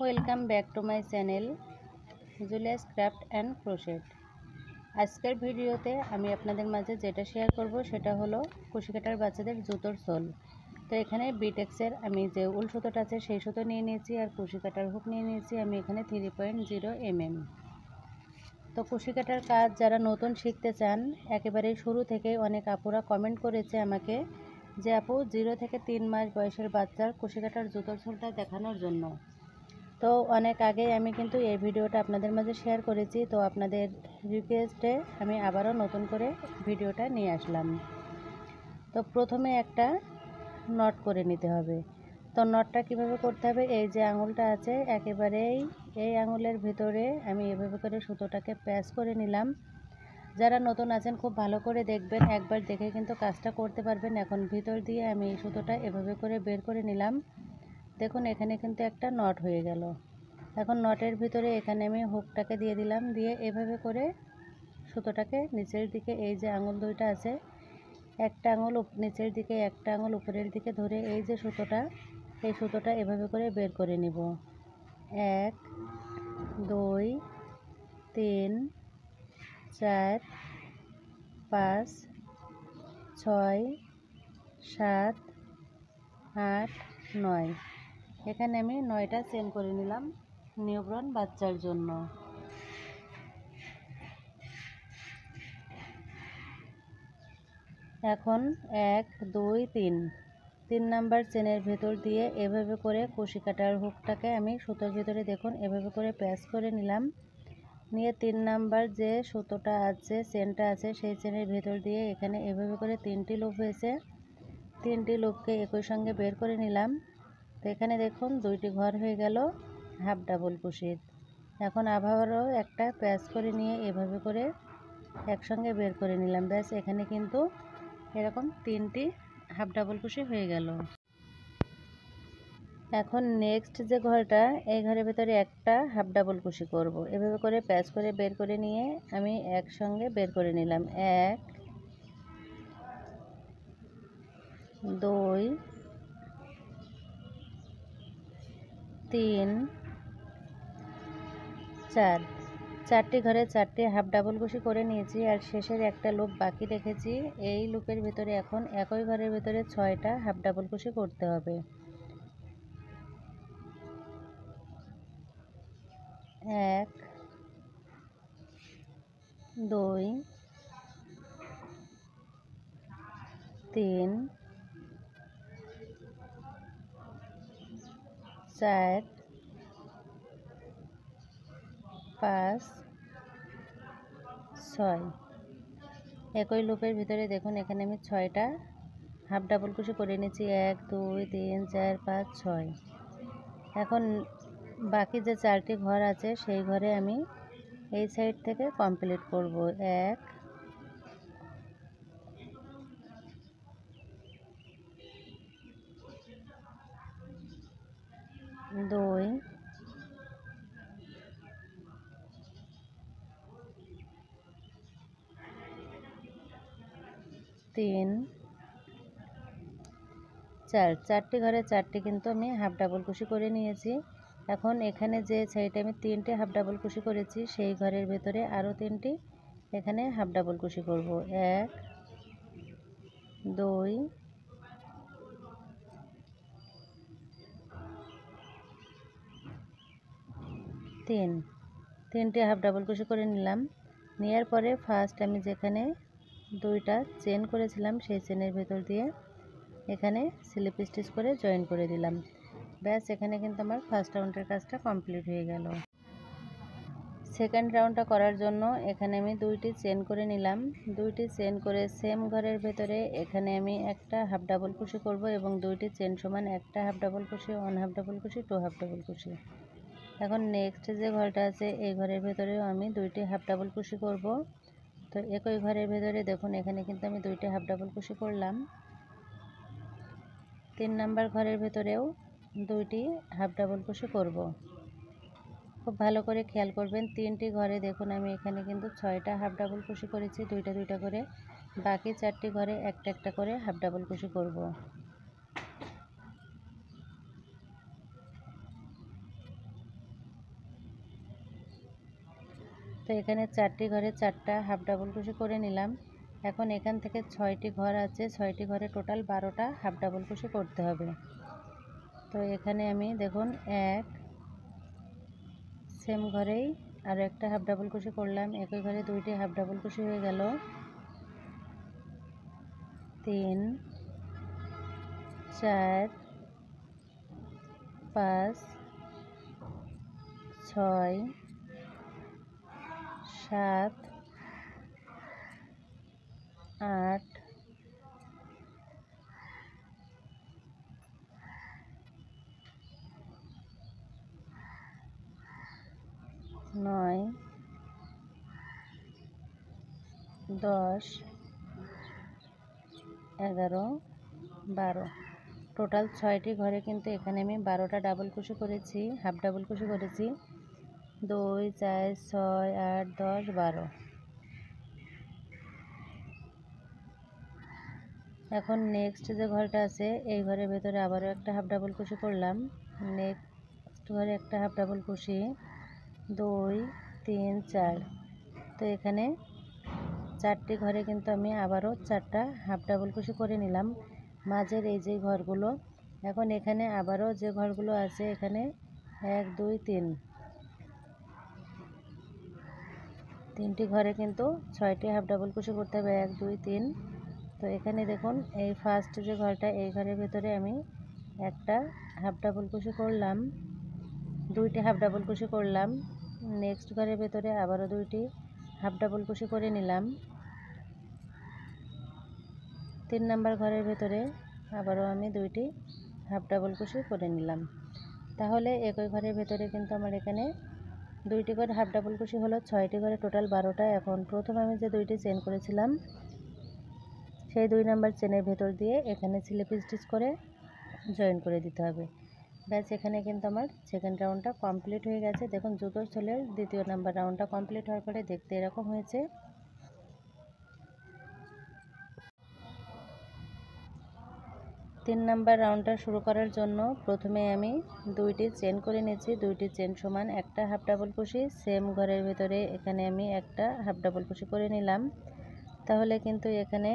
Welcome back to my channel Julius craft and crochet. আজকের ভিডিওতে আমি আপনাদের মাঝে যেটা শেয়ার করব সেটা হলো কুশি কাটার বাচ্চাদের জুতোর সোল। তো এখানে বিটেক্সের আমি যে উল সুতোটা আছে সেই সুতো নিয়ে নিয়েছি, আর কুশি কাটার হুক নিয়ে নিয়েছি আমি এখানে 3.0 mm। তো কুশি কাটার কাজ যারা নতুন শিখতে চান, একেবারে শুরু থেকে অনেক আপুরা কমেন্ট করেছে আমাকে যে আপু 0 থেকে 3 মাস বয়সের বাচ্চার কুশি কাটার জুতোর সোলটা দেখানোর জন্য। তো অনেক আগেই আমি কিন্তু এই ভিডিওটা আপনাদের মাঝে শেয়ার করেছি, তো আপনাদের রিকোয়েস্টে আমি আবারও নতুন করে ভিডিওটা নিয়ে আসলাম। তো প্রথমে একটা নট করে নিতে হবে। তো নটটা কিভাবে করতে হবে, এই যে আঙুলটা আছে একেবারেই এই আঙুলের ভিতরে আমি এভাবে করে সুতোটাকে প্যাচ করে নিলাম। যারা নতুন আছেন খুব ভালো করে দেখবেন, একবার দেখে কিন্তু কাজটা করতে পারবেন। এখন ভিতর দিয়ে আমি এই সুতোটা এভাবে করে বের করে নিলাম। দেখুন এখানে কিন্তু একটা নট হয়ে গেল। এখন নটের ভিতরে এখানে আমি হুকটাকে দিয়ে দিলাম, দিয়ে এভাবে করে সুতোটাকে নিচের দিকে, এই যে আঙুল দুইটা আছে, একটা আঙুল নিচের দিকে একটা আঙুল উপরের দিকে ধরে এই যে সুতোটা, এই সুতোটা এভাবে করে বের করে নিব। 1 2 3 4 5 6 7 8 9। এখানে আমি 9টা চেন করে নিলাম নিউবর্ন বাচ্চার জন্য। এখন 1 2 3 নাম্বার চেনের ভেতর দিয়ে এভাবে করে কুশি কাটার হুকটাকে আমি সুতোর ভিতরে দেখুন এভাবে করে প্যাচ করে নিলাম। নিয়ে 3 নাম্বার যে সুতোটা আছে, চেনটা আছে, সেই চেনের ভেতর দিয়ে এখানে এভাবে করে 3টি লুপ হয়েছে, 3টি লুপকে একই সঙ্গে বের করে নিলাম। তো এখানে দেখুন 2টি ঘর হয়ে গেল হাফ ডাবল কুশির। এখন আবারও একটা প্যাচ করে নিয়ে এভাবে করে একসঙ্গে বের করে নিলাম। ব্যাস, এখানে কিন্তু এরকম 3টি হাফ ডাবল কুশি হয়ে গেল। এখন নেক্সট যে ঘরটা, এই ঘরের ভেতরে একটা হাফ ডাবল কুশি করব। এভাবে করে প্যাচ করে বের করে নিয়ে আমি একসঙ্গে বের করে নিলাম। 1 2 3 4। 4টি ঘরে 4টি হাফ ডাবল কুশি করে নিয়েছি, আর শেষের একটা লুপ বাকি রেখেছি। এই লুপের ভিতরে এখন একই ঘরের ভিতরে 6টা হাফ ডাবল কুশি করতে হবে। 1 2 3 4 5 6। একই লুপের ভিতরে দেখুন এখানে আমি 6টা হাফ ডাবল কুশি করে নিয়েছি। 1 2 3 4 5 6। এখন বাকি যে 4টি ঘর আছে সেই ঘরে আমি এই সাইড থেকে কমপ্লিট করব। 1 2 3 4। 4টি ঘরে 4টি কিন্তু আমি হাফ ডাবল কুশি করে নিয়েছি। এখন এখানে যে সাইডে আমি 3টে হাফ ডাবল কুশি করেছি সেই ঘরের ভেতরে আরও 3টি এখানে হাফ ডাবল কুশি করব। 1 2 3। 3টে হাফ ডাবল কুশি করে নিলাম। নেওয়ার পরে ফার্স্ট আমি যেখানে 2টা চেন করেছিলাম সেই চেনের ভেতর দিয়ে এখানে স্লিপ স্টিচ করে জয়েন করে দিলাম। ব্যাস, এখানে কিন্তু আমার ফার্স্ট রাউন্ডের কাজটা কমপ্লিট হয়ে গেল। সেকেন্ড রাউন্ডটা করার জন্য এখানে আমি 2টি চেন করে নিলাম। 2টি চেন করে সেম ঘরের ভেতরে এখানে আমি একটা হাফ ডাবল কুশি করব, এবং 2টি চেন সমান একটা হাফ ডাবল কুশি, 1 হাফ ডাবল কুশি, 2 হাফ ডাবল কুশি। এখন নেক্সট যে ঘরটা আছে এই ঘরের ভেতরেও আমি 2টি হাফ ডাবল কুশি করব। তো একই ঘরের ভেতরে দেখুন এখানে কিন্তু আমি 2টি হাফ ডাবল কুশি করলাম। 3 নাম্বার ঘরের ভেতরেও 2টি হাফ ডাবল কুশি করব। খুব ভালো করে খেয়াল করবেন, 3টি ঘরে দেখুন আমি এখানে কিন্তু 6টা হাফ ডাবল কুশি করেছি, 2টা 2টা করে। বাকি 4টি ঘরে একটা একটা করে হাফ ডাবল কুশি করব। তো এখানে 4টি ঘরে 4টা হাফ ডাবল কুশি করে নিলাম। এখন এখান থেকে 6টি ঘর আছে, 6টি ঘরে টোটাল 12টা হাফ ডাবল কুশি করতে হবে। তো এখানে আমি দেখুন সেম ঘরেই আর একটা হাফ ডাবল কুশি করলাম। একই ঘরে 2টি হাফ ডাবল কুশি হয়ে গেল। 3 4 5 6 7 8 9 10 11 12 টোটাল 6টি ঘরে কিন্তু এখানে আমি 12টা ডাবল কুশি করেছি, হাফ ডাবল কুশি করেছি। 2 4 6 8 10 12। এখন নেক্সট যে ঘরটা আছে এই ঘরের ভেতরে আবারও একটা হাফ ডাবল কুশি করলাম। নেক্সট ঘরে একটা হাফ ডাবল কুশি, 2 3 4। তো এখানে 4টি ঘরে কিন্তু আমি আবারও 4টা হাফ ডাবল কুশি করে নিলাম মাঝের এই যে ঘরগুলো। এখন এখানে আবারও যে ঘরগুলো আছে এখানে 1 2 3 3টি ঘরে কিন্তু 6টি হাফ ডাবল কুশি করতে হবে, 1 2 3। তো এখানে দেখুন এই ফার্স্ট যে ঘরটা এই ঘরের ভেতরে আমি একটা হাফ ডাবল কুশি করলাম, 2টি হাফ ডাবল কুশি করলাম। নেক্সট ঘরের ভেতরে আবারও 2টি হাফ ডাবল কুশি করে নিলাম। 3 নাম্বার ঘরের ভেতরে আবারও আমি 2টি হাফ ডাবল কুশি করে নিলাম। তাহলে একই ঘরের ভেতরে কিন্তু আমার এখানে 2টি করে হাফ ডাবল কুশি হলো, 6টি করে টোটাল 12টা। এখন প্রথম আমি যে 2টি চেন করেছিলাম সেই 2 নাম্বার চেনের ভেতর দিয়ে এখানে স্লিপ স্টিচ করে জয়েন করে দিতে হবে। ব্যাস, এখানে কিন্তু আমার সেকেন্ড রাউন্ডটা কমপ্লিট হয়ে গেছে। দেখুন জুতোর সোলের 2য় নাম্বার রাউন্ডটা কমপ্লিট হওয়ার পরে দেখতে এরকম হয়েছে। 3 নাম্বার রাউন্ডটা শুরু করার জন্য প্রথমে আমি 2টি চেন করে নিয়েছি, 2টি চেন সমান একটা হাফ ডাবল কুশি। সেম ঘরের ভেতরে এখানে আমি একটা হাফ ডাবল কুশি করে নিলাম। তাহলে কিন্তু এখানে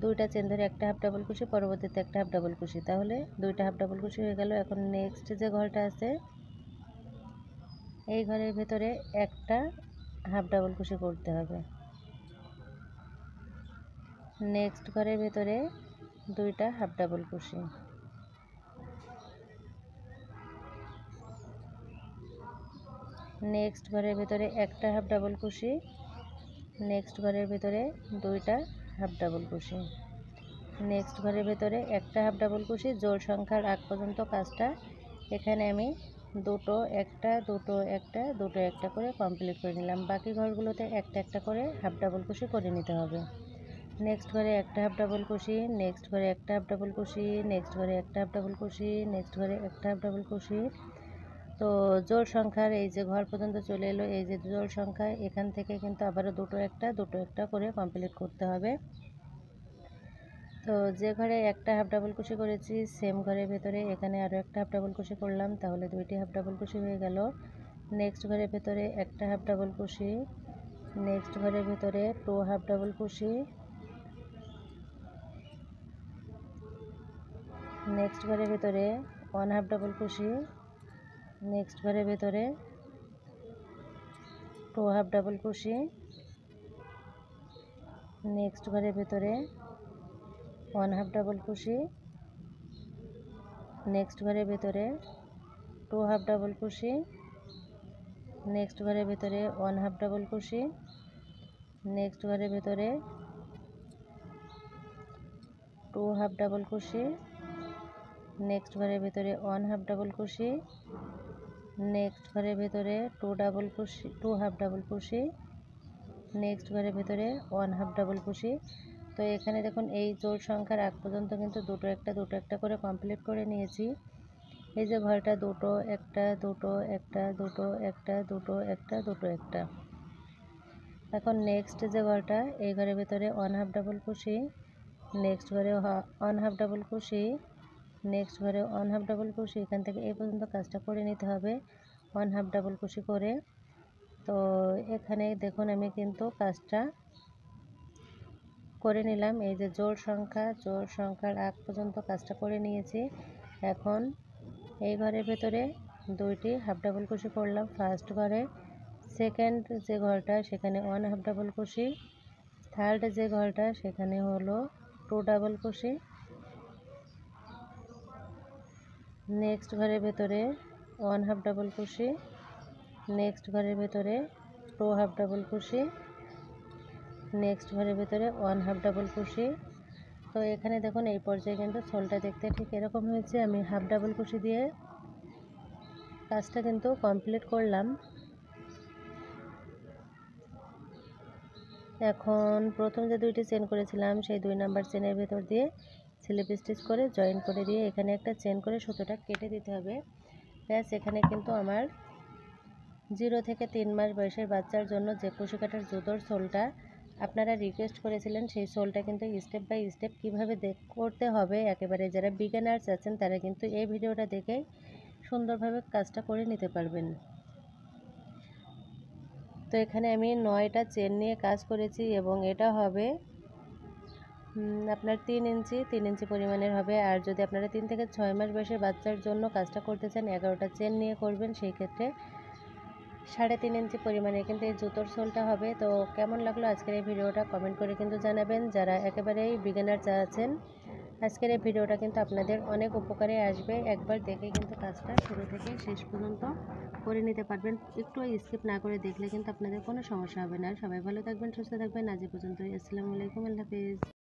2টা চেন ধরে একটা হাফ ডাবল কুশি, পরবর্তীতে একটা হাফ ডাবল কুশি, তাহলে 2টা হাফ ডাবল কুশি হয়ে গেল। এখন নেক্সট যে ঘরটা আছে এই ঘরের ভেতরে একটা হাফ ডাবল কুশি করতে হবে। নেক্সট ঘরের ভেতরে 2টা হাফ ডাবল কুশি, নেক্সট ঘরের ভেতরে একটা হাফ ডাবল কুশি, নেক্সট ঘরের ভেতরে 2টা হাফ ডাবল কুশি, নেক্সট ঘরের ভেতরে একটা হাফ ডাবল কুশি। জোড় সংখ্যার আগ পর্যন্ত কাজটা এখানে আমি দুটো একটা দুটো একটা দুটো একটা করে কমপ্লিট করে নিলাম। বাকি ঘরগুলোতে একটা একটা করে হাফ ডাবল কুশি করে নিতে হবে। নেক্সট ঘরে একটা হাফ ডাবল কুশি, নেক্সট ঘরে একটা হাফ ডাবল কুশি, নেক্সট ঘরে একটা হাফ ডাবল কুশি, নেক্সট ঘরে একটা হাফ ডাবল কুশি। তো জোড় সংখ্যার এই যে ঘর পর্যন্ত চলে এলো, এই যে জোড় সংখ্যা, এখান থেকে কিন্তু আবারও দুটো একটা করে কমপ্লিট করতে হবে। তো যে ঘরে একটা হাফ ডাবল কুশি করেছি সেম ঘরের ভেতরে এখানে আরও একটা হাফ ডাবল কুশি করলাম, তাহলে 2টি হাফ ডাবল কুশি হয়ে গেল। নেক্সট ঘরের ভেতরে একটা হাফ ডাবল কুশি, নেক্সট ঘরের ভেতরে 2 হাফ ডাবল কুশি, নেক্সট ঘরের ভেতরে 1 হাফ ডাবল কুশি, নেক্সট ঘরের ভেতরে 2 হাফ ডাবল কুশি, নেক্সট ঘরের ভেতরে 1 হাফ ডাবল কুশি, নেক্সট ঘরের ভেতরে 2 হাফ ডাবল কুশি, নেক্সট ঘরের ভেতরে 1 হাফ ডাবল কুশি, নেক্সট ঘরের ভেতরে 2 হাফ ডাবল কুশি, নেক্সট ঘরের ভেতরে 1 হাফ ডাবল কুশি, নেক্সট ঘরের ভেতরে 2 হাফ ডাবল কুশি, নেক্সট ঘরের ভেতরে 1 হাফ ডাবল কুশি। তো এখানে দেখুন এই জোড় সংখ্যার আগ পর্যন্ত কিন্তু দুটো একটা করে কমপ্লিট করে নিয়েছি। এই যে ঘরটা দুটো একটা দুটো একটা দুটো একটা দুটো একটা দুটো একটা। এখন নেক্সট যে ঘরটা এই ঘরের ভেতরে 1 হাফ ডাবল কুশি, নেক্সট ঘরে 1 হাফ ডাবল কুশি, নেক্সট ঘরে 1 হাফ ডাবল কুশি। এখান থেকে এই পর্যন্ত কাজটা করে নিতে হবে। 1/2 ডাবল কুশি করে। তো এখানে দেখুন আমি কিন্তু কাজটা করে নিলাম। এই যে জোড় সংখ্যার আগ পর্যন্ত কাজটা করে নিয়েছি। এখন এই ঘরের ভেতরে 2টি হাফ ডাবল কুশি করলাম ফার্স্ট ঘরে। সেকেন্ড যে ঘরটা সেখানে 1/2 ডাবল কুশি। থার্ড যে ঘরটা সেখানে হলো 2 ডাবল কুশি। নেক্সট ঘরের ভেতরে 1/2 ডাবল কুশি। নেক্সট ঘরের ভেতরে 2 হাফ ডাবল কুশি। নেক্সট ঘরের ভেতরে 1/2 ডাবল কুশি। তো এখানে দেখুন এই পর্যায়ে কিন্তু সোলটা দেখতে ঠিক এরকম হয়েছে। আমি হাফ ডাবল কুশি দিয়ে কাজটা কিন্তু কমপ্লিট করলাম। এখন প্রথম যে 2টি চেন করেছিলাম সেই 2 নাম্বার চেনের ভেতর দিয়ে স্লিপ স্টিচ করে জয়েন করে দিয়ে এখানে একটা চেন করে সুতোটা কেটে দিতে হবে। ব্যাস, এখানে কিন্তু আমার 0 থেকে 3 মাস বয়সের বাচ্চার জন্য যে কুশি কাটার জুতোর সোলটা আপনারা রিকোয়েস্ট করেছিলেন সেই সোলটা কিন্তু স্টেপ বাই স্টেপ কীভাবে করতে হবে, একেবারে যারা বিগিনার্স আছেন তারা কিন্তু এই ভিডিওটা দেখে সুন্দরভাবে কাজটা করে নিতে পারবেন। তো এখানে আমি 9টা চেন নিয়ে কাজ করেছি এবং এটা হবে আপনার 3 ইঞ্চি পরিমাণের হবে। আর যদি আপনারা 3 থেকে 6 মাস বয়সের বাচ্চার জন্য কাজটা করতে চান 11টা চেন নিয়ে করবেন, সেই ক্ষেত্রে 3.5 ইঞ্চি পরিমাণে কিন্তু এই জুতোর সোলটা হবে। তো কেমন লাগলো আজকের এই ভিডিওটা কমেন্ট করে কিন্তু জানাবেন। যারা একেবারেই বিগিনার আছেন আজকের এই ভিডিওটা কিন্তু আপনাদের অনেক উপকারে আসবে। একবার দেখে কিন্তু কাজটা শুরু থেকে শেষ পর্যন্ত করে নিতে পারবেন। একটু স্কিপ না করে দেখলে কিন্তু আপনাদের কোনো সমস্যা হবে না। সবাই ভালো থাকবেন, সুস্থ থাকবেন। আজ এই পর্যন্তই। আসসালামু আলাইকুম, আল্লাহ হাফেজ।